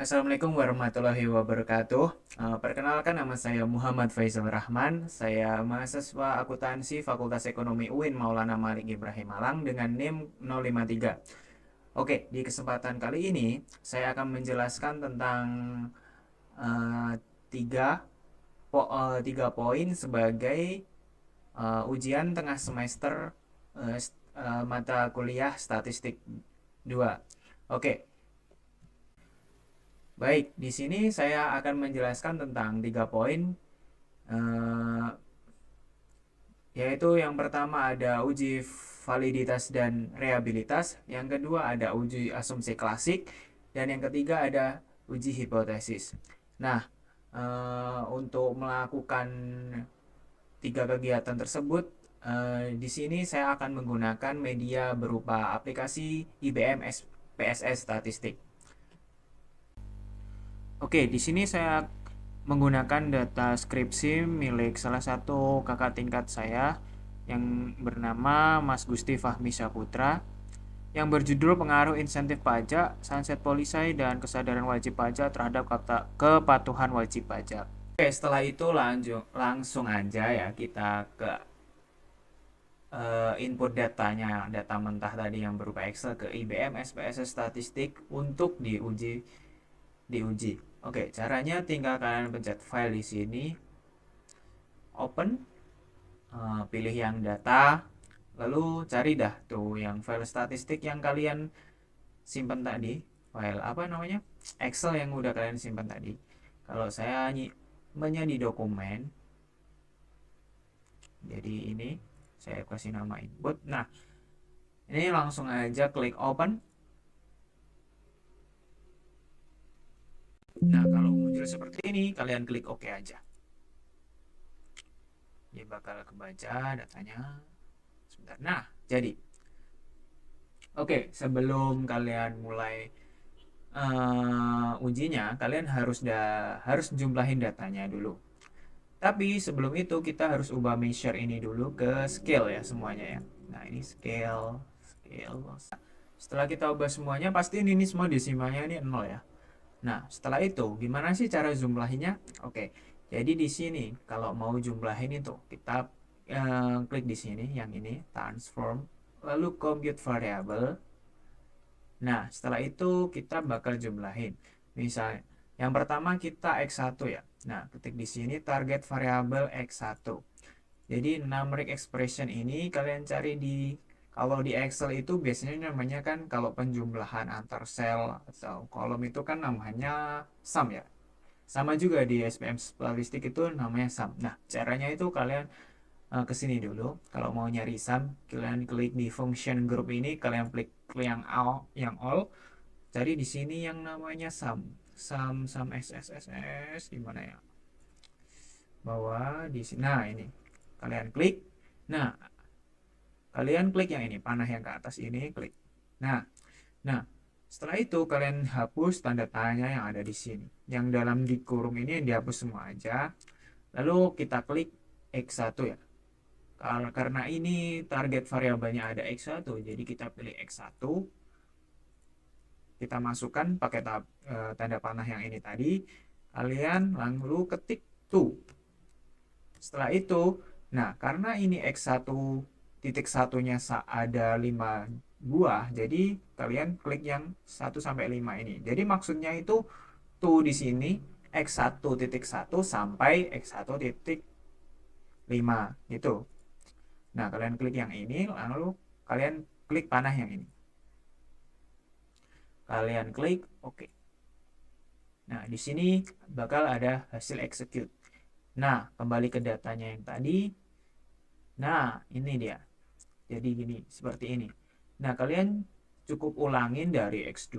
Assalamualaikum warahmatullahi wabarakatuh. Perkenalkan nama saya Muhammad Faisal Rahman. Saya mahasiswa akuntansi Fakultas Ekonomi UIN Maulana Malik Ibrahim Malang dengan NIM 053. Oke, di kesempatan kali ini saya akan menjelaskan tentang eh, tiga, tiga poin sebagai ujian tengah semester mata kuliah Statistik 2. Oke, baik, di sini saya akan menjelaskan tentang tiga poin, eh, yaitu yang pertama ada uji validitas dan reliabilitas, yang kedua ada uji asumsi klasik, dan yang ketiga ada uji hipotesis. Nah, untuk melakukan tiga kegiatan tersebut, di sini saya akan menggunakan media berupa aplikasi IBM PSS Statistik. Oke, di sini saya menggunakan data skripsi milik salah satu kakak tingkat saya yang bernama Mas Gusti Fahmi Saputra yang berjudul Pengaruh Insentif Pajak, Sunset Policy, dan Kesadaran Wajib Pajak terhadap Kepatuhan Wajib Pajak. Oke, setelah itu langsung aja ya kita ke input datanya, data mentah tadi yang berupa Excel ke IBM SPSS Statistik untuk diuji. Oke, caranya tinggal kalian pencet file di sini, open, pilih yang data, lalu cari dah tuh yang file statistik yang kalian simpan tadi, file apa namanya, Excel yang udah kalian simpan tadi. Kalau saya nyimpannya di dokumen, jadi ini saya kasih nama input. Nah, ini langsung aja klik open. Nah, kalau muncul seperti ini, kalian klik OK aja. Dia bakal kebaca datanya. Sebentar. Nah, jadi oke, sebelum kalian mulai ujinya, kalian harus jumlahin datanya dulu. Tapi sebelum itu kita harus ubah measure ini dulu ke scale ya semuanya ya. Nah, ini scale. Setelah kita ubah semuanya, pastiin ini semua desimalnya ini 0 ya. Nah, setelah itu gimana sih cara jumlahinnya? Oke, jadi di sini kalau mau jumlahin itu kita klik di sini yang ini transform, lalu compute variable. Nah, setelah itu kita bakal jumlahin. Misalnya, yang pertama kita X1 ya. Nah, ketik di sini target variabel X1. Jadi numeric expression ini kalian cari kalau di Excel itu biasanya namanya kan kalau penjumlahan antar sel atau kolom itu kan namanya sum ya. Sama juga di SPM statistik itu namanya sum. Nah, caranya itu kalian ke sini dulu. Kalau mau nyari sum, kalian klik di function group ini, kalian klik yang all, cari di sini yang namanya sum. Sum SSSS di mana ya? Bawah di sini. Nah, ini. Kalian klik. Nah, kalian klik yang ini, panah yang ke atas ini, klik. Nah, nah, setelah itu kalian hapus tanda tanya yang ada di sini. Yang dalam dikurung ini yang dihapus semua aja. Lalu kita klik X1 ya. Karena ini target variabelnya ada X1, jadi kita pilih X1. Kita masukkan pakai tanda panah yang ini tadi. Kalian lalu ketik to. Setelah itu, nah karena ini X1 titik satunya ada 5 buah, jadi kalian klik yang 1 sampai 5 ini. Jadi maksudnya itu tuh di sini X1 titik 1 sampai X1 titik 5 gitu. Nah, kalian klik yang ini, lalu kalian klik panah yang ini. Kalian klik OK. Nah, di sini bakal ada hasil execute. Nah, kembali ke datanya yang tadi. Nah, ini dia. Jadi gini, seperti ini. Nah, kalian cukup ulangin dari X2,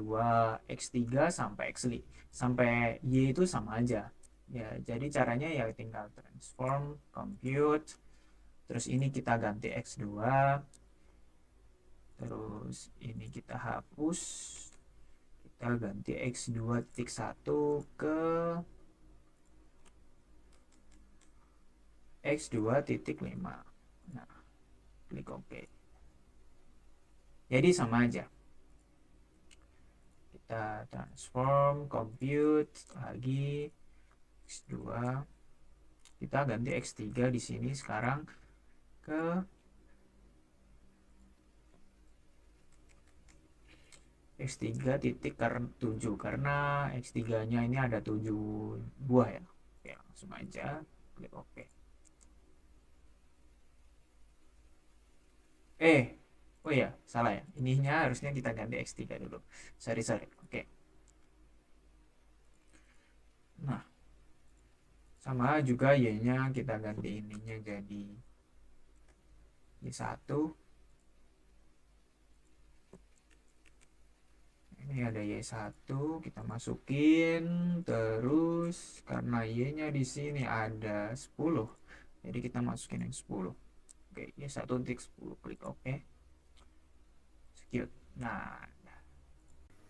X3 sampai X5. Sampai Y itu sama aja. Ya, jadi caranya ya tinggal transform, compute. Terus ini kita ganti X2. Terus ini kita hapus. Kita ganti X2.1 ke X2.5. Nah, klik OK. Jadi sama aja. kita transform compute lagi X2, kita ganti X3 di sini sekarang ke X3 titik 7 karena X3 nya ini ada 7 buah ya. Oke, langsung aja klik OK. Oh ya, salah ya, ininya harusnya kita ganti X3 dulu, sorry. Oke, nah sama juga Y nya kita ganti ininya jadi Y1. Ini ada Y1 kita masukin, terus karena Y nya di sini ada 10, jadi kita masukin yang 10. Oke, Y1 titik 10, klik OK, execute. Nah,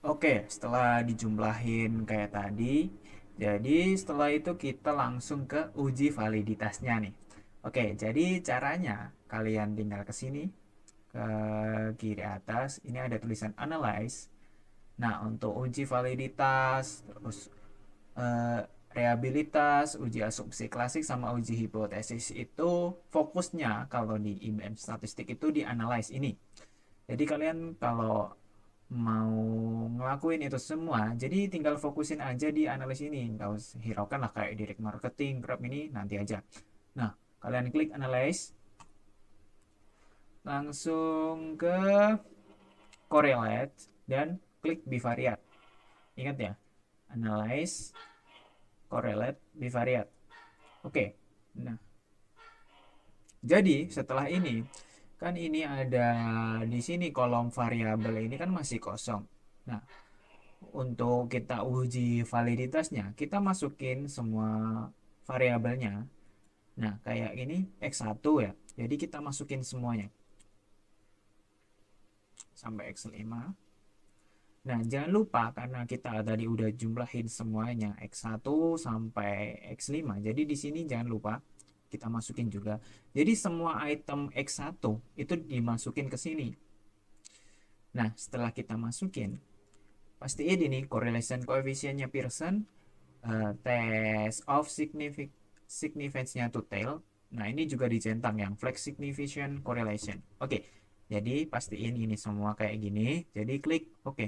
oke, setelah dijumlahin kayak tadi, jadi setelah itu kita langsung ke uji validitasnya nih. Oke, jadi caranya kalian tinggal ke sini, ke kiri atas, ini ada tulisan analyze. Nah, untuk uji validitas, terus eh, reliabilitas, uji asumsi klasik sama uji hipotesis itu fokusnya kalau di IBM statistik itu di analyze ini. Jadi kalian kalau mau ngelakuin itu semua, jadi tinggal fokusin aja di analis ini, nggak usah hiraukan lah kayak direct marketing, grab ini nanti aja. Nah, kalian klik analyze, langsung ke correlate dan klik bivariate. Ingat ya, analyze, correlate, bivariate. Oke, nah jadi setelah ini kan ini ada di sini kolom variabel ini kan masih kosong. Nah, untuk kita uji validitasnya, kita masukin semua variabelnya. Nah, kayak ini X1 ya. Jadi kita masukin semuanya sampai X5. Nah, jangan lupa karena kita tadi udah jumlahin semuanya X1 sampai X5. Jadi di sini jangan lupa kita masukin juga. Jadi semua item X1 itu dimasukin ke sini. Nah, setelah kita masukin, pastiin ini correlation coefficient-nya Pearson, test of significance-nya to tail. Nah, ini juga dicentang yang flex significant correlation. Oke, jadi pastiin ini semua kayak gini. Jadi klik OK.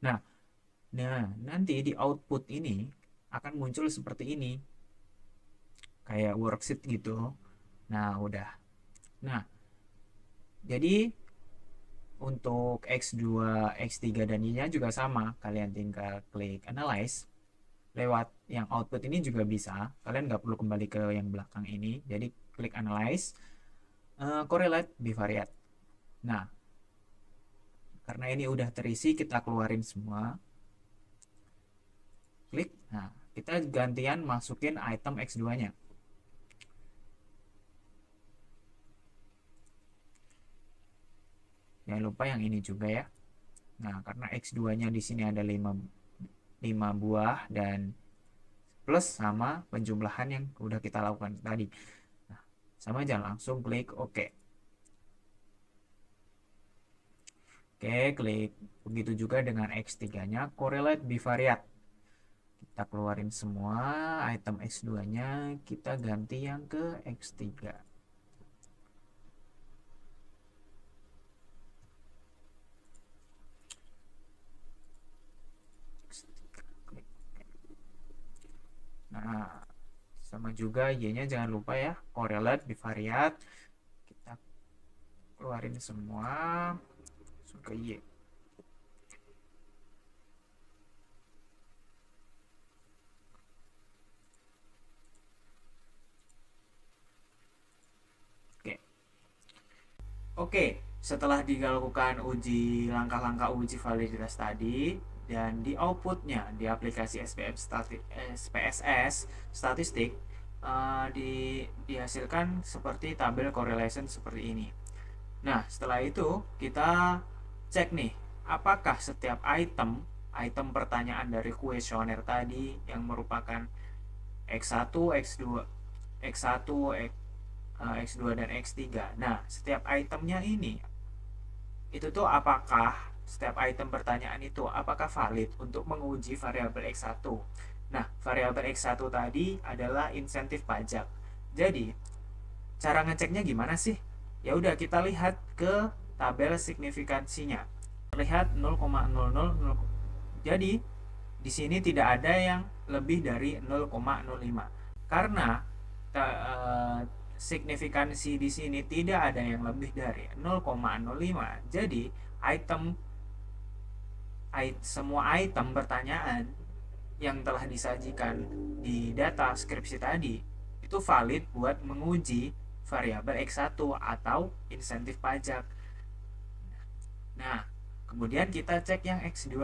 Nah, nanti di output ini akan muncul seperti ini. Kayak worksheet gitu. Nah, udah. Nah, jadi untuk X2, X3 dan Y-nya juga sama. Kalian tinggal klik analyze. Lewat yang output ini juga bisa. Kalian nggak perlu kembali ke yang belakang ini. Jadi klik analyze, correlate, bivariate. Nah, karena ini udah terisi, kita keluarin semua. Klik. Nah, kita gantian masukin item X2-nya. Jangan lupa yang ini juga ya. Nah, karena X2-nya di sini ada 5 buah dan plus sama penjumlahan yang udah kita lakukan tadi. Nah, sama aja langsung klik OK. Oke, klik. Begitu juga dengan X3-nya, correlate bivariate. Kita keluarin semua item X2-nya, kita ganti yang ke X3. Nah, sama juga Y-nya jangan lupa ya, correlate bivariate. Kita keluarin semua, langsung ke Y. Oke, setelah dilakukan langkah-langkah uji validitas tadi dan di outputnya di aplikasi SPSS statistik, dihasilkan seperti tabel correlation seperti ini. Nah, setelah itu kita cek nih, apakah setiap item pertanyaan dari kuesioner tadi yang merupakan X1, X2, X1, X2 dan X3. Nah, setiap itemnya ini itu tuh apakah setiap item pertanyaan itu apakah valid untuk menguji variabel X1. Nah, variabel X1 tadi adalah insentif pajak. Jadi, cara ngeceknya gimana sih? Ya udah, kita lihat ke tabel signifikansinya. Lihat 0,00. Jadi, di sini tidak ada yang lebih dari 0,05. Karena signifikansi di sini tidak ada yang lebih dari 0,05. Jadi, semua item pertanyaan yang telah disajikan di data skripsi tadi itu valid buat menguji variabel X1 atau insentif pajak. Nah, kemudian kita cek yang X2.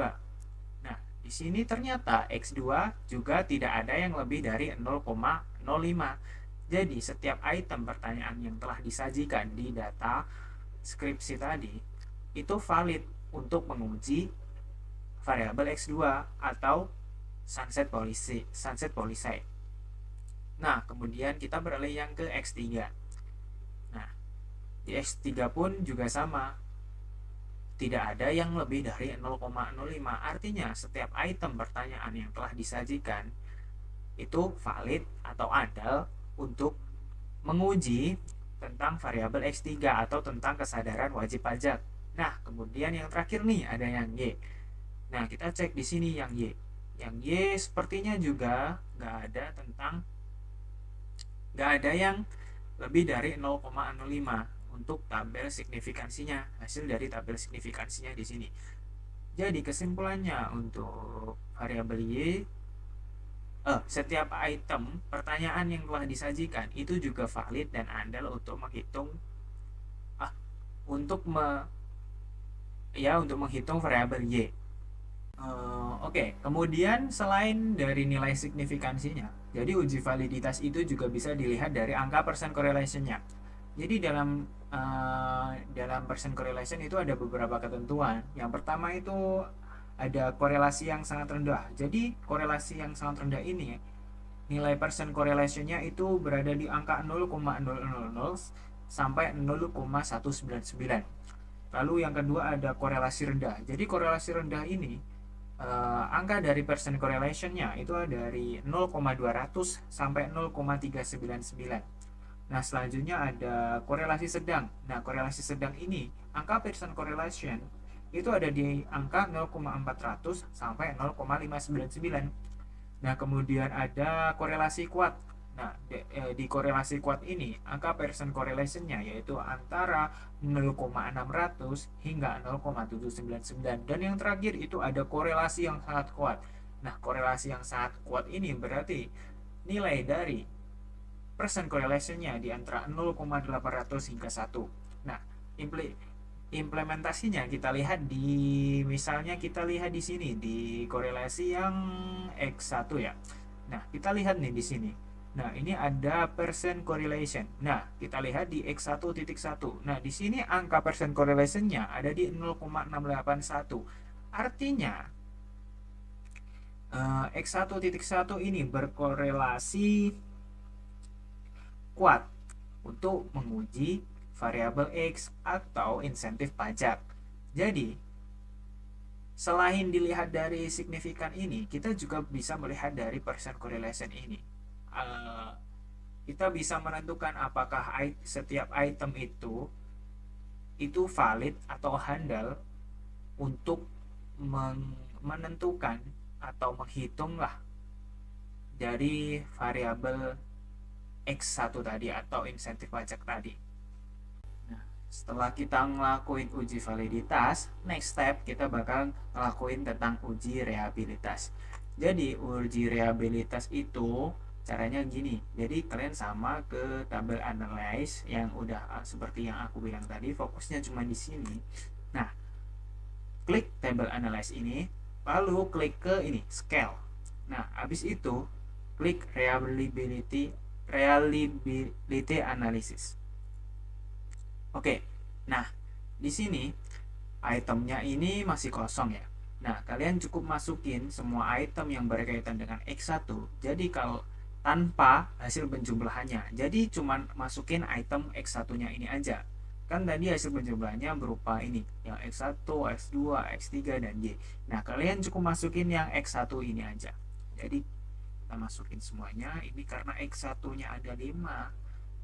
Nah, di sini ternyata X2 juga tidak ada yang lebih dari 0,05. Jadi, setiap item pertanyaan yang telah disajikan di data skripsi tadi itu valid untuk menguji variabel X2 atau sunset policy. Nah, kemudian kita beralih yang ke X3. Nah, di X3 pun juga sama. Tidak ada yang lebih dari 0,05. Artinya, setiap item pertanyaan yang telah disajikan itu valid atau andal untuk menguji tentang variabel X3 atau tentang kesadaran wajib pajak. Nah, kemudian yang terakhir nih ada yang Y. Nah, kita cek di sini yang Y. Yang Y sepertinya juga nggak ada yang lebih dari 0,05 untuk tabel signifikansinya, hasil dari tabel signifikansinya di sini. Jadi kesimpulannya untuk variabel Y, setiap item pertanyaan yang telah disajikan itu juga valid dan andal untuk menghitung untuk menghitung variabel Y. Oke. Kemudian selain dari nilai signifikansinya, jadi uji validitas itu juga bisa dilihat dari angka percent correlation-nya. Jadi dalam percent correlation itu ada beberapa ketentuan. Yang pertama itu ada korelasi yang sangat rendah. Jadi korelasi yang sangat rendah ini nilai percent correlation-nya itu berada di angka 0,000 sampai 0,199. Lalu yang kedua ada korelasi rendah. Jadi korelasi rendah ini angka dari percent correlation-nya itu dari 0,200 sampai 0,399. Nah, selanjutnya ada korelasi sedang. Nah, korelasi sedang ini angka percent correlation itu ada di angka 0,400 sampai 0,599. Nah, kemudian ada korelasi kuat. Nah, di korelasi kuat ini angka percent correlation-nya yaitu antara 0,600 hingga 0,799. Dan yang terakhir itu ada korelasi yang sangat kuat. Nah, korelasi yang sangat kuat ini berarti nilai dari percent correlation-nya di antara 0,800 hingga 1. Nah, implementasinya kita lihat misalnya kita lihat di sini di korelasi yang X1 ya. Nah, kita lihat nih di sini. Nah, ini ada percent correlation. Nah, kita lihat di X1.1. Nah, di sini angka percent correlation-nya ada di 0,681. Artinya X1.1 ini berkorelasi kuat untuk menguji variabel X atau insentif pajak. Jadi, selain dilihat dari signifikan ini, kita juga bisa melihat dari percent correlation ini. Kita bisa menentukan apakah setiap item itu valid atau handal untuk menentukan atau menghitung dari variabel X1 tadi atau insentif pajak tadi. Nah, setelah kita ngelakuin uji validitas, next step kita bakal ngelakuin tentang uji reliabilitas. Jadi uji reliabilitas itu caranya gini. Jadi kalian sama ke tabel analyze yang udah seperti yang aku bilang tadi, fokusnya cuma di sini. Nah, klik table analyze ini, lalu klik ke ini scale. Nah, habis itu klik reliability analysis. Oke. Nah, di sini itemnya ini masih kosong ya. Nah, kalian cukup masukin semua item yang berkaitan dengan X1. Jadi kalau tanpa hasil penjumlahannya. Jadi cuman masukin item X1-nya ini aja. Kan tadi hasil penjumlahannya berupa ini, yang X1, X2, X3, dan Y. Nah, kalian cukup masukin yang X1 ini aja. Jadi, kita masukin semuanya. Ini karena X1-nya ada 5.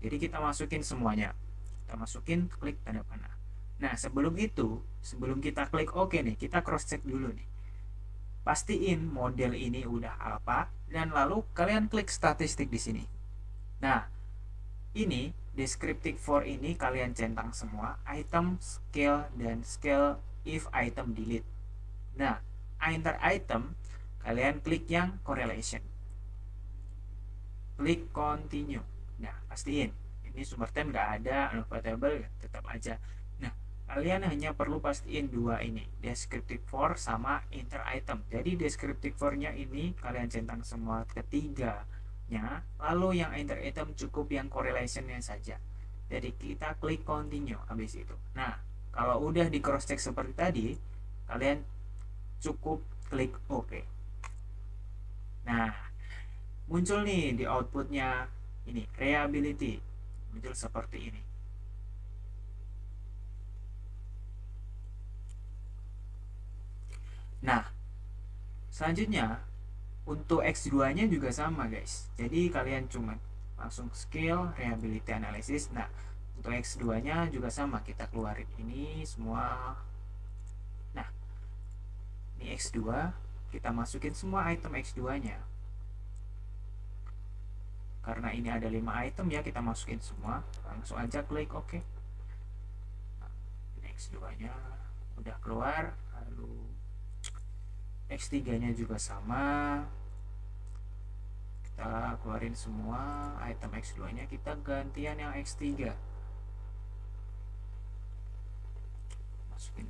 Jadi, kita masukin semuanya. Kita masukin, klik tanda panah. Nah, sebelum itu, sebelum kita klik OK nih, kita cross check dulu nih. Pastiin model ini udah apa, dan lalu kalian klik statistik di sini. Nah, ini descriptive for ini kalian centang semua, item, scale, dan scale if item delete. Nah, enter item, kalian klik yang correlation. Klik continue. Nah, pastiin ini sumber time nggak ada, unavailable tetap aja. Nah, kalian hanya perlu pastiin dua ini, descriptive for sama enter item. Jadi descriptive for-nya ini kalian centang semua ketiganya, lalu yang enter item cukup yang correlation-nya saja. Jadi kita klik continue habis itu. Nah, kalau udah di cross check seperti tadi, kalian cukup klik OK. Nah, muncul nih di outputnya ini reliability, muncul seperti ini. Nah, selanjutnya untuk X2 nya juga sama guys, jadi kalian cuma langsung skill reliability analysis. Nah, untuk X2 nya juga sama, kita keluarin ini semua. Nah, ini X2, kita masukin semua item X2 nya. Karena ini ada 5 item ya, kita masukin semua, langsung aja klik OK. Nah, X2 nya udah keluar, lalu X3 nya juga sama, kita keluarin semua item X2 nya, kita gantian yang X3, masukin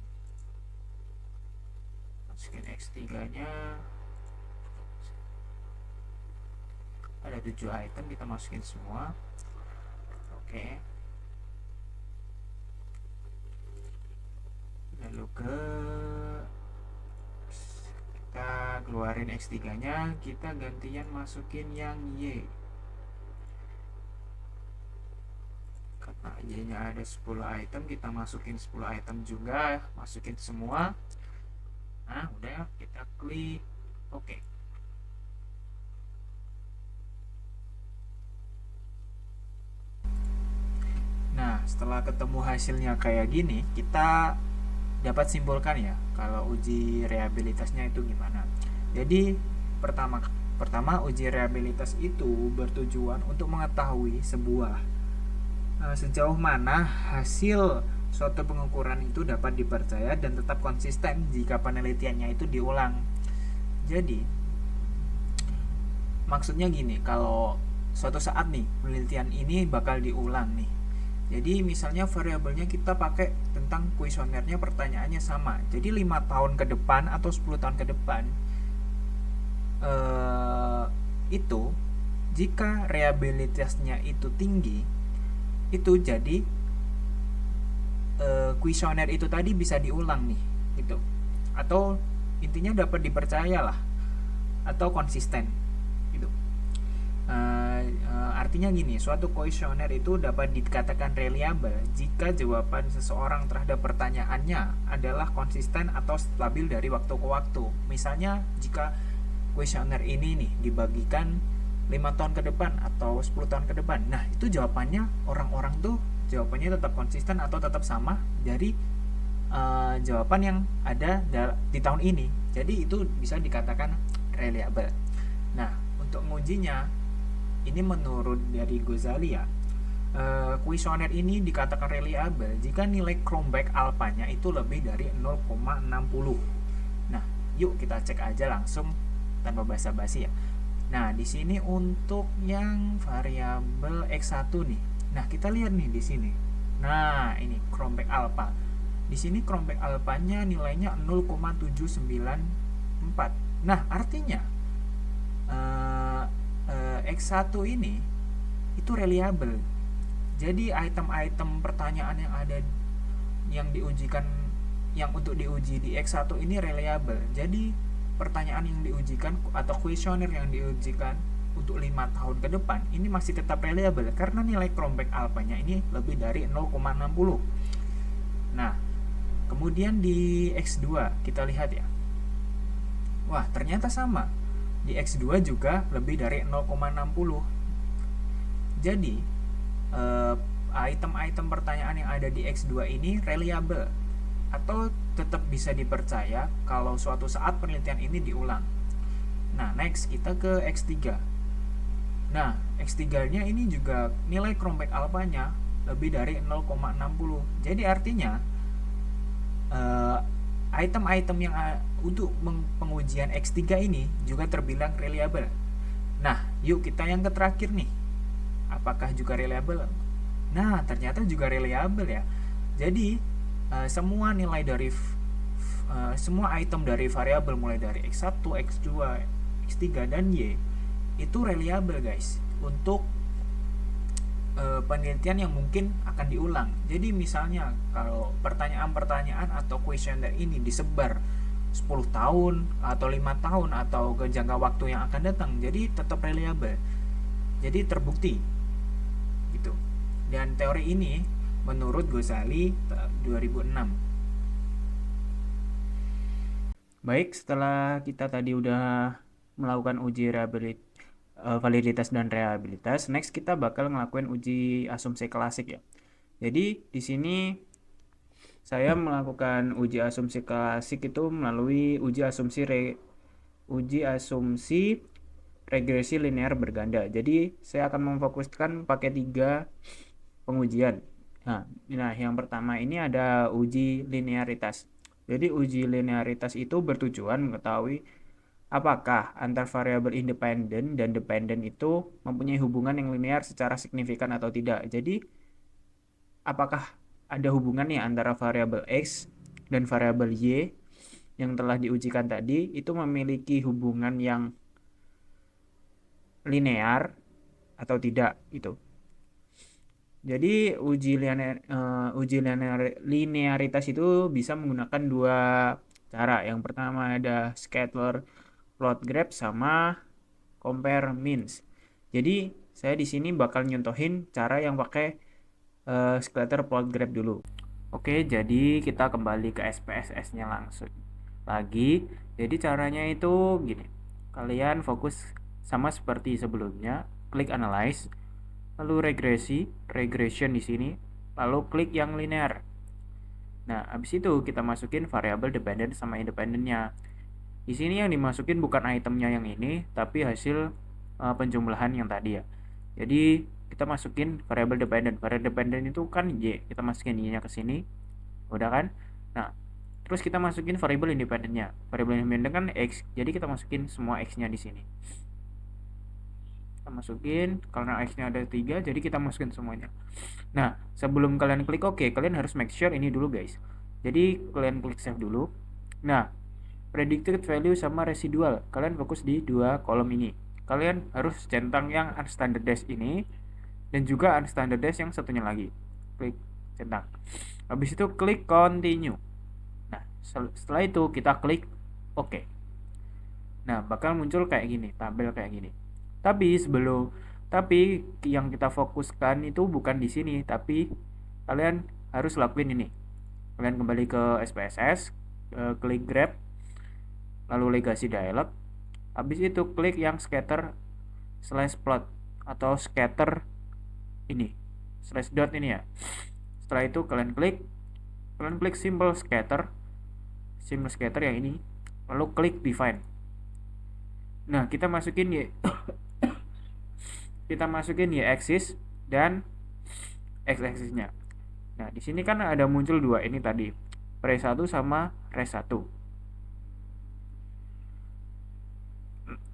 X3 nya, ada 7 item, kita masukin semua. Oke, lalu kita keluarin X3 nya, kita gantian masukin yang Y, karena Y nya ada 10 item, kita masukin 10 item juga, masukin semua. Nah, udah, kita klik OK. Nah, setelah ketemu hasilnya kayak gini, kita dapat simpulkan ya kalau uji reliabilitasnya itu gimana. Jadi pertama uji reliabilitas itu bertujuan untuk mengetahui sejauh mana hasil suatu pengukuran itu dapat dipercaya dan tetap konsisten jika penelitiannya itu diulang. Jadi maksudnya gini, kalau suatu saat nih penelitian ini bakal diulang nih, jadi misalnya variabelnya kita pakai tentang kuesionernya, pertanyaannya sama. Jadi 5 tahun ke depan atau 10 tahun ke depan, itu jika reliabilitasnya itu tinggi, itu jadi kuesioner itu tadi bisa diulang nih, gitu. Atau intinya dapat dipercaya lah, atau konsisten, gitu. Artinya gini, suatu kuesioner itu dapat dikatakan reliable jika jawaban seseorang terhadap pertanyaannya adalah konsisten atau stabil dari waktu ke waktu. Misalnya jika kuesioner ini nih dibagikan 5 tahun ke depan atau 10 tahun ke depan, nah itu jawabannya orang-orang tuh jawabannya tetap konsisten atau tetap sama dari jawaban yang ada di tahun ini. Jadi itu bisa dikatakan reliable. Nah, untuk mengujinya, ini menurut dari Ghazali ya, kuesioner ini dikatakan reliable jika nilai Cronbach alpha-nya itu lebih dari 0,60. Nah, yuk kita cek aja langsung tanpa basa-basi ya. Nah, di sini untuk yang variabel X1 nih. Nah, kita lihat nih di sini. Nah, ini Cronbach alpha. Di sini Cronbach alpha-nya nilainya 0,794. Nah, artinya X1 ini itu reliable. Jadi item-item pertanyaan yang ada yang diujikan, yang untuk diuji di X1 ini reliable. Jadi pertanyaan yang diujikan atau kuesioner yang diujikan untuk 5 tahun ke depan ini masih tetap reliable karena nilai Cronbach alpha-nya ini lebih dari 0,60. Nah, kemudian di X2 kita lihat ya. Wah, ternyata sama. Di X2 juga lebih dari 0,60. Jadi, item-item pertanyaan yang ada di X2 ini reliable atau tetap bisa dipercaya kalau suatu saat penelitian ini diulang. Nah, next kita ke X3. Nah, X3-nya ini juga nilai Cronbach alpha-nya lebih dari 0,60. Jadi artinya item-item yang untuk pengujian X3 ini juga terbilang reliable. Nah, yuk kita yang terakhir nih. Apakah juga reliable? Nah, ternyata juga reliable ya. Jadi, semua nilai dari semua item dari variabel mulai dari X1, X2, X3 dan Y itu reliable guys untuk penelitian yang mungkin akan diulang. Jadi misalnya kalau pertanyaan-pertanyaan atau kuesioner ini disebar 10 tahun atau 5 tahun atau ke jangka waktu yang akan datang, jadi tetap reliable. Jadi terbukti gitu. Dan teori ini menurut Ghazali 2006. Baik, setelah kita tadi udah melakukan uji validitas dan reliabilitas, next kita bakal ngelakuin uji asumsi klasik ya. Jadi di sini saya melakukan uji asumsi klasik itu melalui uji asumsi regresi linear berganda. Jadi saya akan memfokuskan pakai 3 pengujian. Nah, yang pertama ini ada uji linearitas. Jadi uji linearitas itu bertujuan mengetahui apakah antar variabel independen dan dependen itu mempunyai hubungan yang linear secara signifikan atau tidak. Jadi, apakah ada hubungannya antara variabel X dan variabel Y yang telah diujikan tadi itu memiliki hubungan yang linear atau tidak itu. Jadi linearitas itu bisa menggunakan 2 cara. Yang pertama ada scatter plot graph sama compare means. Jadi saya di sini bakal nyontohin cara yang pakai scatter plot graph dulu. Oke, jadi kita kembali ke SPSS-nya langsung lagi. Jadi caranya itu gini. Kalian fokus sama seperti sebelumnya, klik analyze, lalu regression di sini, lalu klik yang linear. Nah, habis itu kita masukin variabel dependent sama independennya. Di sini yang dimasukin bukan itemnya yang ini, tapi hasil penjumlahan yang tadi ya. Jadi kita masukin variabel dependent. Variabel dependent itu kan Y, kita masukin Y-nya ke sini. Udah kan? Nah, terus kita masukin variabel independennya. Variabel independen kan X, jadi kita masukin semua X-nya di sini. Kita masukin, karena X-nya ada 3, jadi kita masukin semuanya. Nah, sebelum kalian klik OK, kalian harus make sure ini dulu guys. Jadi kalian klik save dulu. Nah, predicted value sama residual, kalian fokus di 2 kolom ini. Kalian harus centang yang unstandardized ini dan juga unstandardized yang satunya lagi. Klik centang. Habis itu klik continue. Nah, setelah itu kita klik OK. Nah, bakal muncul kayak gini, tabel kayak gini. Tapi yang kita fokuskan itu bukan di sini, tapi kalian harus lakuin ini. Kalian kembali ke SPSS, klik grab, lalu legacy dialog. Habis itu klik yang scatter slash plot atau scatter ini, slash dot ini ya. Setelah itu kalian klik simple scatter yang ini, lalu klik define. Nah, kita masukin y axis dan x axisnya. Nah, di sini kan ada muncul 2 ini tadi, res1 sama res1.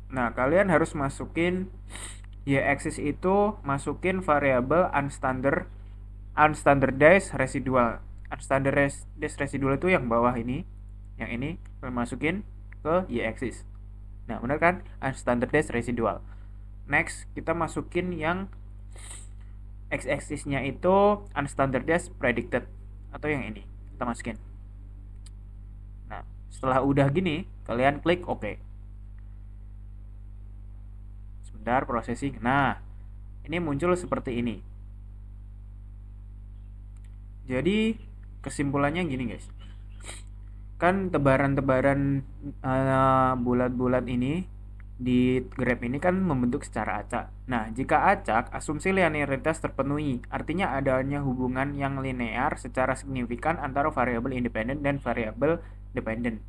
Nah, kalian harus masukin y axis itu, masukin variabel unstandardized residual. Unstandardized residual itu yang bawah ini, yang ini kalian masukin ke y axis. Nah, benar kan? Unstandardized residual. Next, kita masukin yang x-axisnya itu unstandardized predicted atau yang ini. Kita masukin. Nah, setelah udah gini, kalian klik OK. Sebentar processing. Nah, ini muncul seperti ini. Jadi kesimpulannya gini guys, kan tebaran-tebaran bulat-bulat ini di graf ini kan membentuk secara acak. Nah, jika acak, asumsi linearitas terpenuhi, artinya adanya hubungan yang linear secara signifikan antara variabel independen dan variabel dependen.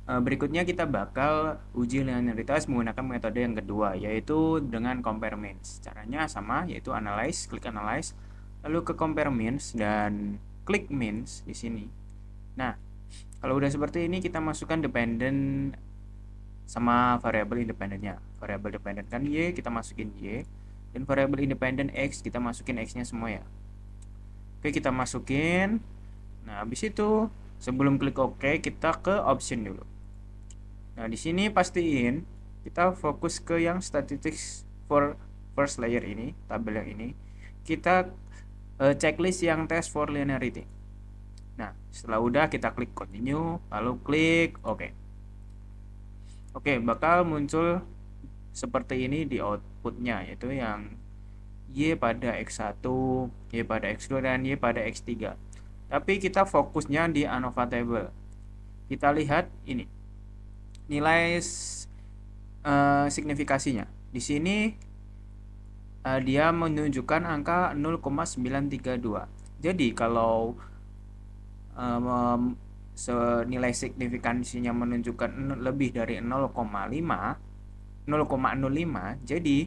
Berikutnya kita bakal uji linearitas menggunakan metode yang kedua, yaitu dengan compare means. Caranya sama, yaitu analyze, klik analyze, lalu ke compare means dan klik means di sini. Nah, kalau udah seperti ini kita masukkan dependen sama variabel independennya. Variabel dependen kan y, kita masukin y, dan variabel independen x kita masukin x-nya semua ya. Oke, kita masukin. Nah, habis itu sebelum klik OK, kita ke option dulu. Nah, di sini pastiin kita fokus ke yang statistics for first layer ini, tabel yang ini. Kita checklist yang test for linearity. Nah, setelah udah kita klik continue, lalu klik OK. Oke, bakal muncul seperti ini di outputnya, yaitu yang Y pada X1, Y pada X2, dan Y pada X3. Tapi kita fokusnya di ANOVA table. Kita lihat ini, nilai signifikasinya. Di sini dia menunjukkan angka 0,932. Jadi kalau nilai signifikansinya menunjukkan lebih dari 0,05, jadi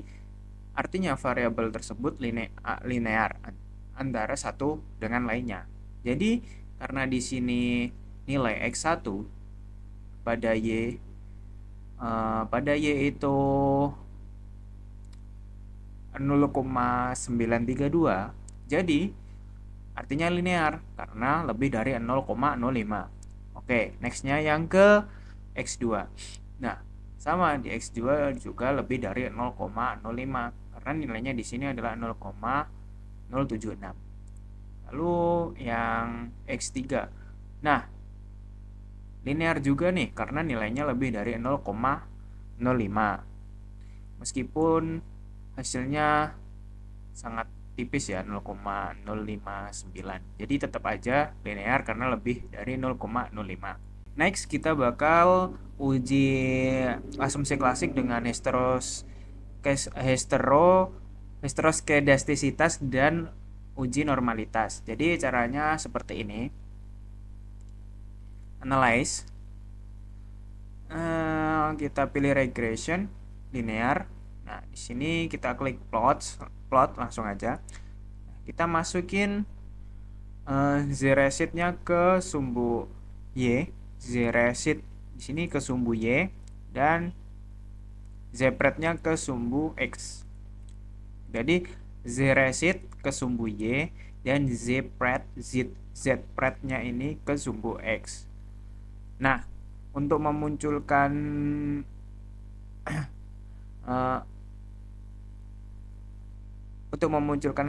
artinya variabel tersebut linear antara satu dengan lainnya. Jadi karena di sini nilai X1 pada Y itu 0,932, jadi artinya linear karena lebih dari 0,05. Oke, nextnya yang ke X2. Nah, sama di X2 juga lebih dari 0,05 karena nilainya di sini adalah 0,076. Lalu yang X3. Nah, linear juga nih karena nilainya lebih dari 0,05. Meskipun hasilnya sangat tipis ya, 0,059. Jadi tetap aja linear karena lebih dari 0,05. Next kita bakal uji asumsi klasik dengan heteroskedastisitas dan uji normalitas. Jadi caranya seperti ini. Analyze. Kita pilih regression linear. Nah, di sini kita klik plot langsung aja. Kita masukin z-resid-nya ke sumbu y, z-resid di sini ke sumbu y, dan z-pred-nya ke sumbu x. Jadi z-resid ke sumbu y dan z-pred-nya ini ke sumbu x. Nah, untuk memunculkan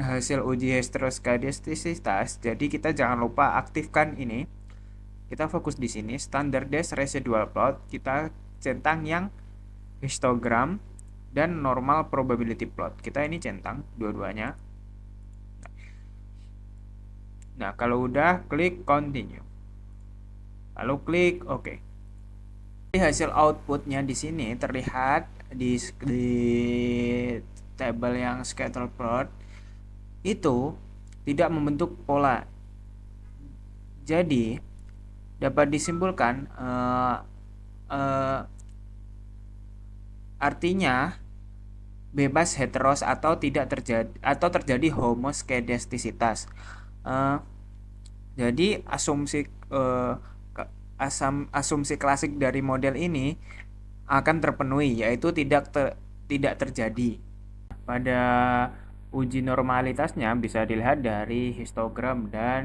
hasil uji heteroskedastisitas, jadi kita jangan lupa aktifkan ini. Kita fokus di sini standardized residual plot, kita centang yang histogram dan normal probability plot. Kita ini centang dua-duanya. Nah, kalau udah klik continue. Lalu klik OK. Hasil outputnya di sini terlihat di tabel yang scatter plot itu tidak membentuk pola. Jadi dapat disimpulkan artinya bebas heteros atau tidak terjadi homoskedastisitas. Jadi asumsi klasik dari model ini akan terpenuhi, yaitu tidak terjadi. Pada uji normalitasnya bisa dilihat dari histogram dan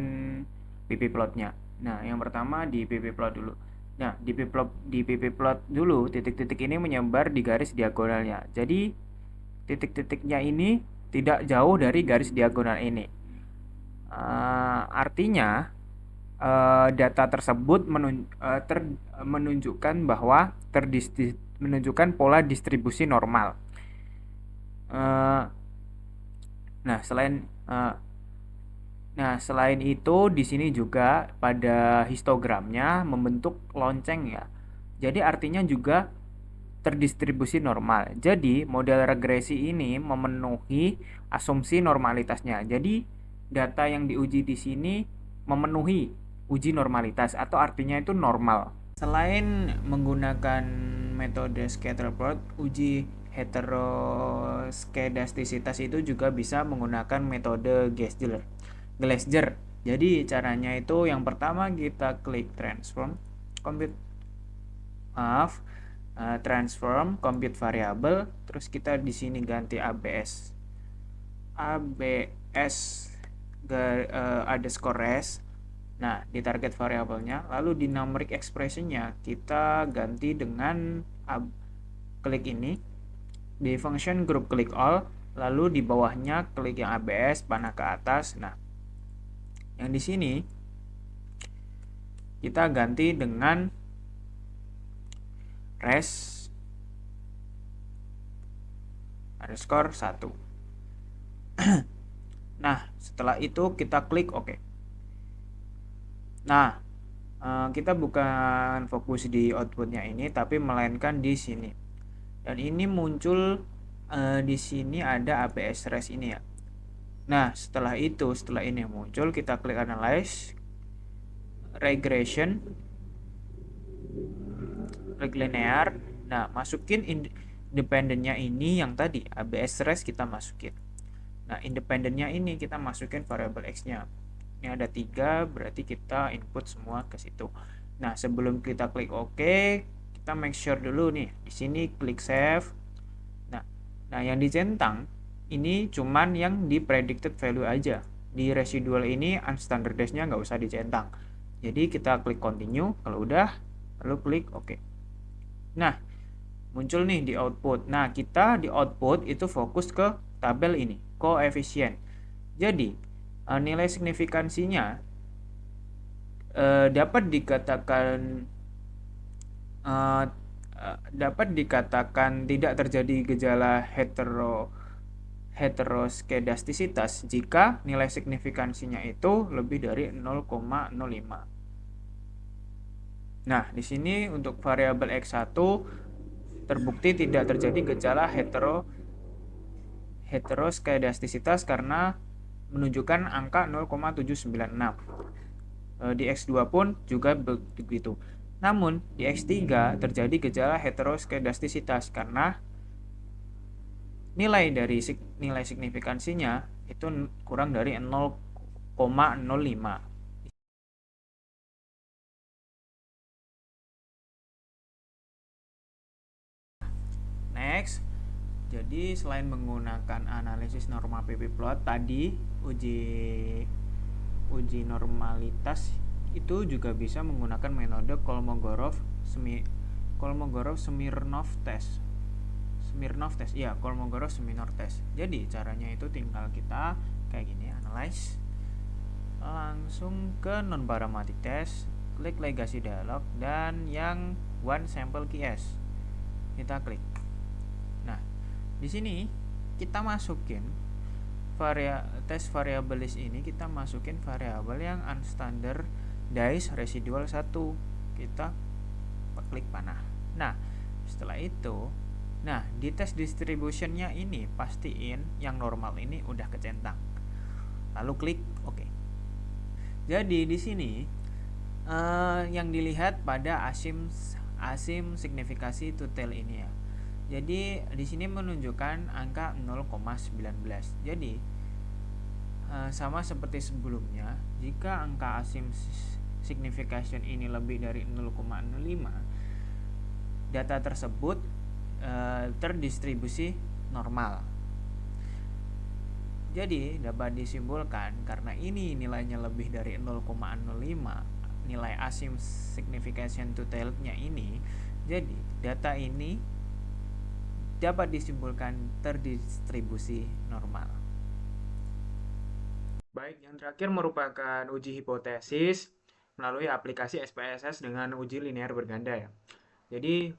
pp plotnya. Nah, yang pertama di pp plot dulu. Nah, di pp plot dulu titik-titik ini menyebar di garis diagonalnya. Jadi titik-titiknya ini tidak jauh dari garis diagonal ini. Artinya data tersebut menunjukkan bahwa menunjukkan pola distribusi normal. Eh, nah, selain itu di sini juga pada histogramnya membentuk lonceng ya. Jadi artinya juga terdistribusi normal. Jadi model regresi ini memenuhi asumsi normalitasnya. Jadi data yang diuji di sini memenuhi uji normalitas atau artinya itu normal. Selain menggunakan metode scatter plot, uji heteroskedastisitas itu juga bisa menggunakan metode Glaser. Jadi caranya itu yang pertama kita klik compute maaf, transform compute variable, terus kita di sini ganti ABS underscore res. Nah, di target variabelnya, lalu di numeric expressionnya kita ganti dengan klik ini di function group klik all, lalu di bawahnya klik yang ABS panah ke atas. Nah, yang di sini kita ganti dengan res underscore 1. Nah, setelah itu kita klik OK. Nah, kita bukan fokus di outputnya ini, tapi melainkan di sini. Dan ini muncul di sini ada ABS res ini ya. Nah, setelah ini muncul, kita klik analyze, regression, klik linear. Nah, masukin independennya ini yang tadi ABS res kita masukin. Nah, independennya ini kita masukin variabel x-nya. Ini ada 3, berarti kita input semua ke situ. Nah, sebelum kita klik OK, kita make sure dulu nih. Di sini klik save. Nah, yang dicentang ini cuman yang di predicted value aja. Di residual ini unstandardized-nya nggak usah dicentang. Jadi kita klik continue, kalau udah, lalu klik OK. Nah, muncul nih di output. Nah, kita di output itu fokus ke tabel ini, koefisien. Jadi, nilai signifikansinya dapat dikatakan eh, tidak terjadi gejala heteroskedastisitas jika nilai signifikansinya itu lebih dari 0,05. Nah, di sini untuk variabel x1 terbukti tidak terjadi gejala heteroskedastisitas karena menunjukkan angka 0,796. Di X2 pun juga begitu. Namun di X3 terjadi gejala heteroskedastisitas karena nilai signifikansinya itu kurang dari 0,05. Next, jadi selain menggunakan analisis norma ppplot tadi, uji normalitas itu juga bisa menggunakan metode Kolmogorov-Smirnov test. Kolmogorov-Smirnov test. Jadi caranya itu tinggal kita kayak gini, analyze, langsung ke non parametric test, klik legacy dialog, dan yang one sample QS kita klik. Nah, di sini kita masukin tes variabilis ini, kita masukin variabel yang unstandardized residual 1. Kita klik panah. Nah, setelah itu, di test distributionnya ini pastiin yang normal ini udah kecentang. Lalu klik OK. Jadi di sini yang dilihat pada asim signifikasi to tail ini ya. Jadi di sini menunjukkan angka 0,19. Jadi sama seperti sebelumnya, jika angka asim signification ini lebih dari 0,05, data tersebut terdistribusi normal. Jadi dapat disimpulkan karena ini nilainya lebih dari 0,05, nilai asim signification to tail-nya ini, jadi data ini dapat disimpulkan terdistribusi normal. Baik, yang terakhir merupakan uji hipotesis melalui aplikasi SPSS dengan uji linear berganda ya. Jadi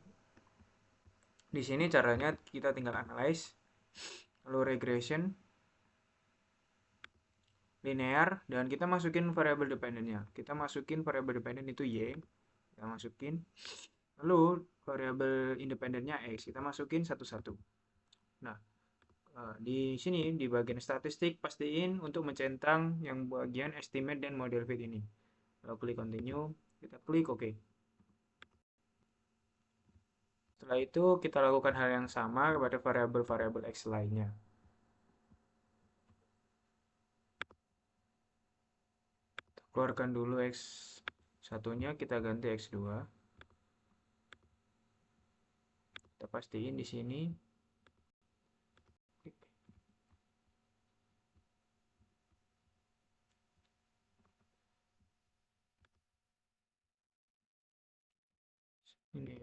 di sini caranya kita tinggal analyze, lalu regression, linear, dan kita masukin variable dependentnya. Kita masukin variable dependent itu y, kita masukin. Lalu variable independennya x, kita masukin satu-satu. Nah, di sini di bagian statistik pastiin untuk mencentang yang bagian estimate dan model fit ini. Lalu klik continue, kita klik OK. Setelah itu kita lakukan hal yang sama kepada variabel-variabel x lainnya. Kita keluarkan dulu x satunya, kita ganti x2. Kita pastiin di sini. Ini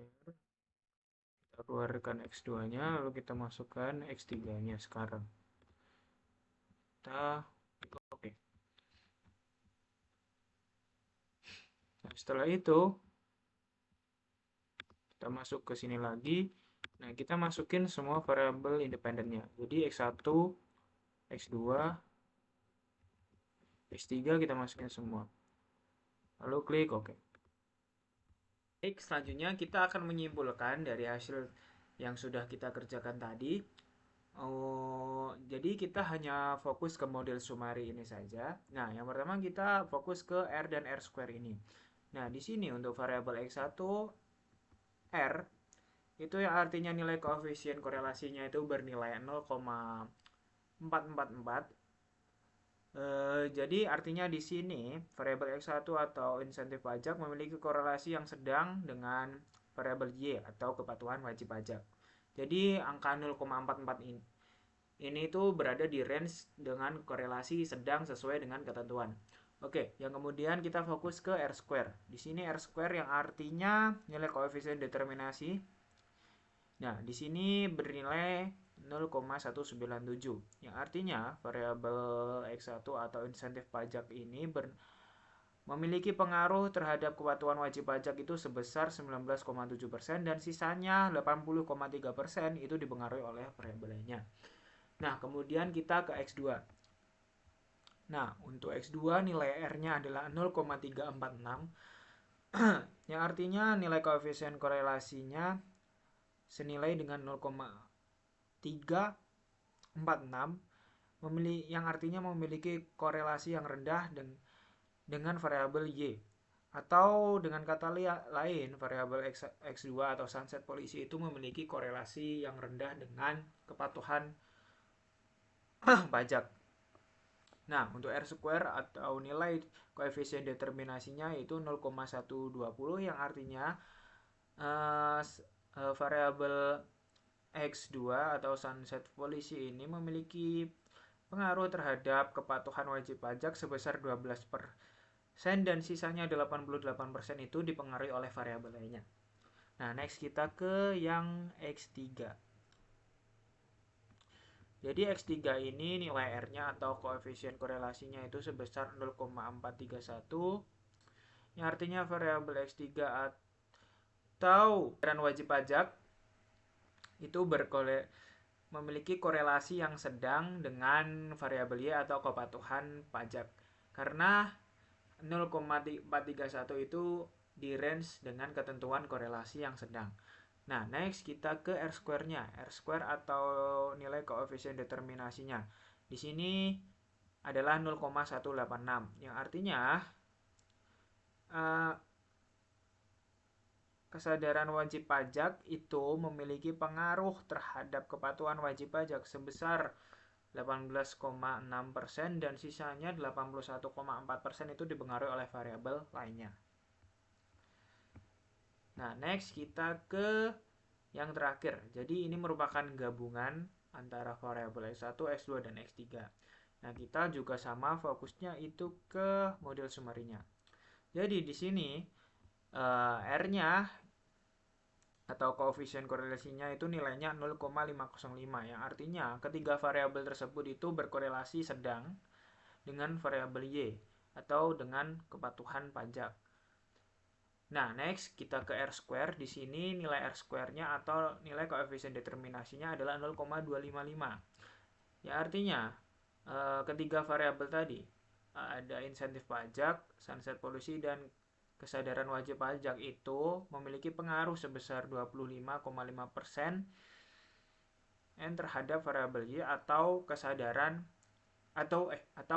kita keluarkan x2-nya, lalu kita masukkan x3-nya sekarang. Kita oke. Nah, setelah itu kita masuk ke sini lagi. Nah, kita masukin semua variabel independennya. Jadi x1, x2, x3 kita masukin semua. Lalu klik OK. Baik, selanjutnya kita akan menyimpulkan dari hasil yang sudah kita kerjakan tadi. Jadi kita hanya fokus ke model summary ini saja. Nah, yang pertama kita fokus ke R dan R square ini. Nah, di sini untuk variabel x1 R itu yang artinya nilai koefisien korelasinya itu bernilai 0,444. Jadi artinya di sini variabel x1 atau insentif pajak memiliki korelasi yang sedang dengan variabel y atau kepatuhan wajib pajak. Jadi angka 0,44 ini tuh berada di range dengan korelasi sedang sesuai dengan ketentuan. Oke, yang kemudian kita fokus ke R square. Di sini R square yang artinya nilai koefisien determinasi. Nah, di sini bernilai 0,197, yang artinya variabel X1 atau insentif pajak ini memiliki pengaruh terhadap kepatuhan wajib pajak itu sebesar 19,7% dan sisanya 80,3% itu dipengaruhi oleh variabel lainnya. Nah, kemudian kita ke X2. Nah, untuk X2 nilai R-nya adalah 0,346, yang artinya nilai koefisien korelasinya senilai dengan 0,346, yang artinya memiliki korelasi yang rendah dengan variabel Y. Atau dengan kata lain, variabel X2 atau sunset policy itu memiliki korelasi yang rendah dengan kepatuhan pajak. Nah, untuk R square atau nilai koefisien determinasinya itu 0,120, yang artinya variabel X2 atau sunset policy ini memiliki pengaruh terhadap kepatuhan wajib pajak sebesar 12% dan sisanya 88% itu dipengaruhi oleh variabel lainnya. Nah, next kita ke yang X3. Jadi X3 ini nilai R-nya atau koefisien korelasinya itu sebesar 0,431, yang artinya variabel X3 atau bayaran wajib pajak itu memiliki korelasi yang sedang dengan variabel Y atau kepatuhan pajak. Karena 0,431 itu di range dengan ketentuan korelasi yang sedang. Nah, next kita ke R square-nya. R square atau nilai koefisien determinasinya. Di sini adalah 0,186, yang artinya kesadaran wajib pajak itu memiliki pengaruh terhadap kepatuhan wajib pajak sebesar 18,6% dan sisanya 81,4% itu dipengaruhi oleh variabel lainnya. Nah, next kita ke yang terakhir. Jadi ini merupakan gabungan antara variabel X1, X2, dan X3. Nah, kita juga sama fokusnya itu ke model summary-nya. Jadi di sini R-nya atau koefisien korelasinya itu nilainya 0,505, yang artinya ketiga variabel tersebut itu berkorelasi sedang dengan variabel Y atau dengan kepatuhan pajak. Nah, next kita ke R square. Di sini nilai R square-nya atau nilai koefisien determinasinya adalah 0,255. Ya artinya ketiga variabel tadi ada insentif pajak, sunset policy dan kesadaran wajib pajak itu memiliki pengaruh sebesar 25,5% terhadap variabel Y atau kesadaran atau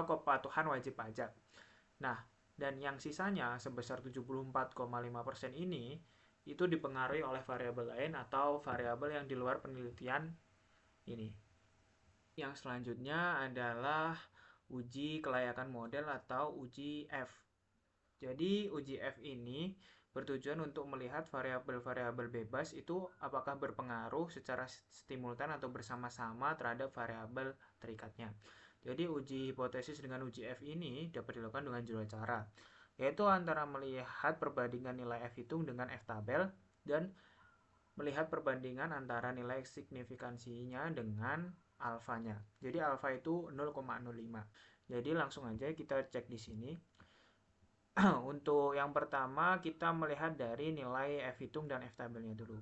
kepatuhan wajib pajak. Nah, dan yang sisanya sebesar 74,5% ini itu dipengaruhi oleh variabel lain atau variabel yang di luar penelitian ini. Yang selanjutnya adalah uji kelayakan model atau uji F. Jadi uji F ini bertujuan untuk melihat variabel-variabel bebas itu apakah berpengaruh secara simultan atau bersama-sama terhadap variabel terikatnya. Jadi uji hipotesis dengan uji F ini dapat dilakukan dengan dua cara, yaitu antara melihat perbandingan nilai F hitung dengan F tabel dan melihat perbandingan antara nilai signifikansinya dengan alfanya. Jadi alfa itu 0,05. Jadi langsung aja kita cek di sini. Untuk yang pertama kita melihat dari nilai F hitung dan F tabelnya dulu.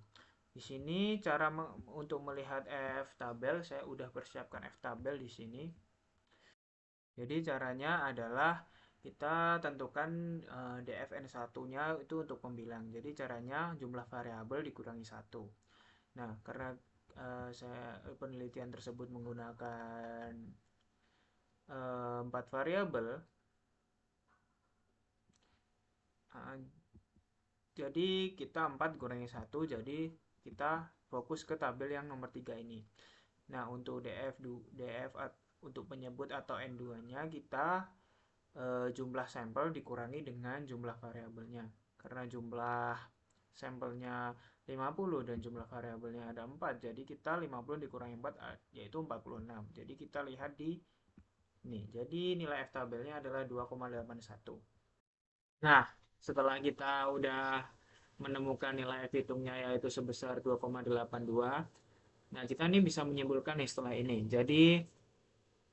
Di sini cara untuk melihat F tabel, saya udah persiapkan F tabel di sini. Jadi caranya adalah kita tentukan DFN1-nya itu untuk pembilang. Jadi caranya jumlah variabel dikurangi 1. Nah, karena penelitian tersebut menggunakan 4 variabel, uh, jadi kita 4 kurangi 1, jadi kita fokus ke tabel yang nomor 3 ini. Nah, untuk DF untuk penyebut atau N2-nya kita jumlah sampel dikurangi dengan jumlah variabelnya. Karena jumlah sampelnya 50 dan jumlah variabelnya ada 4, jadi kita 50 dikurangi 4 yaitu 46. Jadi kita lihat di ini. Jadi nilai F tabelnya adalah 2,81. Nah, setelah kita udah menemukan nilai F hitungnya yaitu sebesar 2,82, nah kita nih bisa menyimpulkan nih setelah ini. Jadi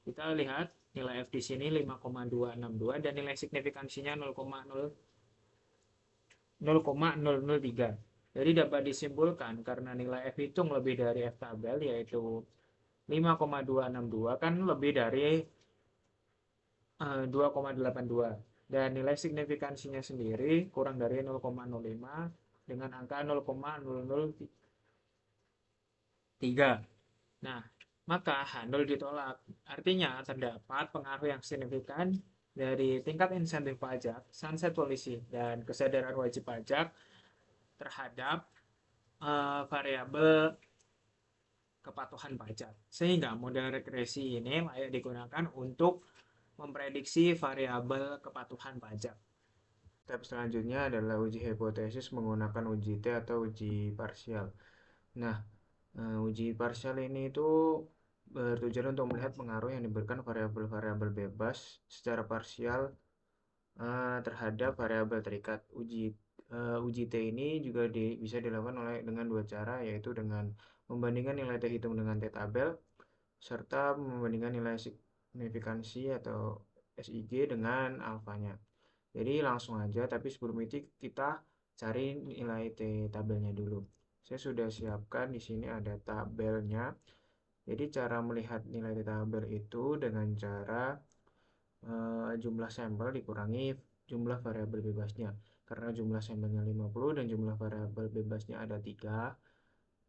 kita lihat nilai F di sini 5,262 dan nilai signifikansinya 0,003. Jadi dapat disimpulkan karena nilai F hitung lebih dari F tabel yaitu 5,262 kan lebih dari 2,82 dan nilai signifikansinya sendiri kurang dari 0,05 dengan angka 0,003. Nah, maka H0 ditolak. Artinya terdapat pengaruh yang signifikan dari tingkat insentif pajak, sunset policy, dan kesadaran wajib pajak terhadap variabel kepatuhan pajak. Sehingga model regresi ini layak digunakan untuk memprediksi variabel kepatuhan pajak. Step selanjutnya adalah uji hipotesis menggunakan uji T atau uji parsial. Nah, uji parsial ini itu bertujuan untuk melihat pengaruh yang diberikan variabel-variabel bebas secara parsial terhadap variabel terikat. Uji T ini juga bisa dilakukan dengan dua cara, yaitu dengan membandingkan nilai T hitung dengan T tabel serta membandingkan nilai signifikansi atau SIG dengan alfanya. Jadi langsung aja, tapi sebelum itu kita cari nilai T tabelnya dulu. Saya sudah siapkan di sini ada tabelnya. Jadi cara melihat nilai T tabel itu dengan cara jumlah sampel dikurangi jumlah variabel bebasnya. Karena jumlah sampelnya 50 dan jumlah variabel bebasnya ada 3.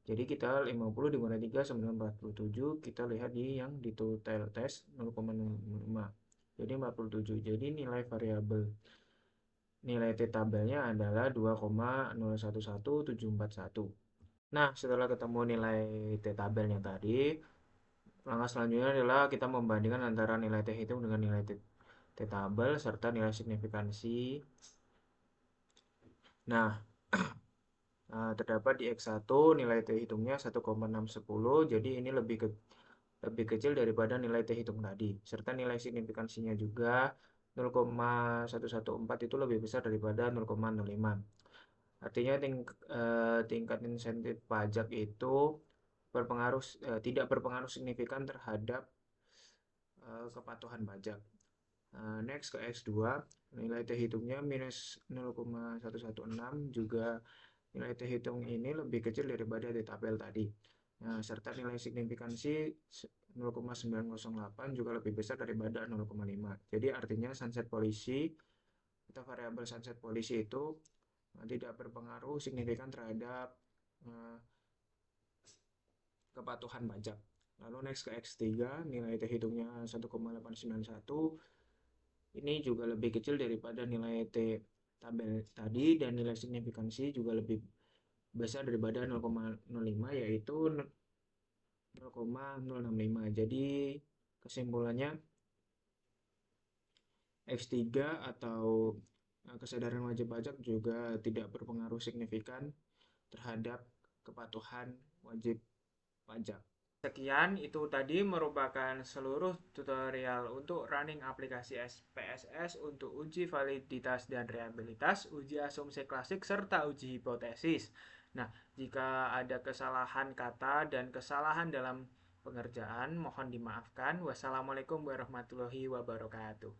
Jadi kita 50 dikurangi 3 sama dengan 47. Kita lihat di yang di total test 0,05. Jadi 47. Jadi nilai variabel nilai T tabelnya adalah 2,011741. Nah, setelah ketemu nilai T tabelnya tadi, langkah selanjutnya adalah kita membandingkan antara nilai T hitung dengan nilai T tabel serta nilai signifikansi. Nah, terdapat di X1 nilai T hitungnya 1,610, jadi ini lebih kecil daripada nilai T hitung tadi. Serta nilai signifikansinya juga 0,114 itu lebih besar daripada 0,05. Artinya tingkat insentif pajak itu tidak berpengaruh signifikan terhadap kepatuhan pajak. Next ke X2, nilai T hitungnya minus 0,116, juga nilai T hitung ini lebih kecil daripada T tabel tadi. serta nilai signifikansi 0,908 juga lebih besar daripada 0,5. Jadi artinya sunset policy atau variabel sunset policy itu tidak berpengaruh signifikan terhadap kepatuhan pajak. Lalu next ke X3, nilai T hitungnya 1,891. Ini juga lebih kecil daripada nilai T tabel tadi dan nilai signifikansi juga lebih besar daripada 0,05 yaitu 0,065. Jadi kesimpulannya X3 atau kesadaran wajib pajak juga tidak berpengaruh signifikan terhadap kepatuhan wajib pajak. Sekian, itu tadi merupakan seluruh tutorial untuk running aplikasi SPSS untuk uji validitas dan reliabilitas, uji asumsi klasik, serta uji hipotesis. Nah, jika ada kesalahan kata dan kesalahan dalam pengerjaan, mohon dimaafkan. Wassalamualaikum warahmatullahi wabarakatuh.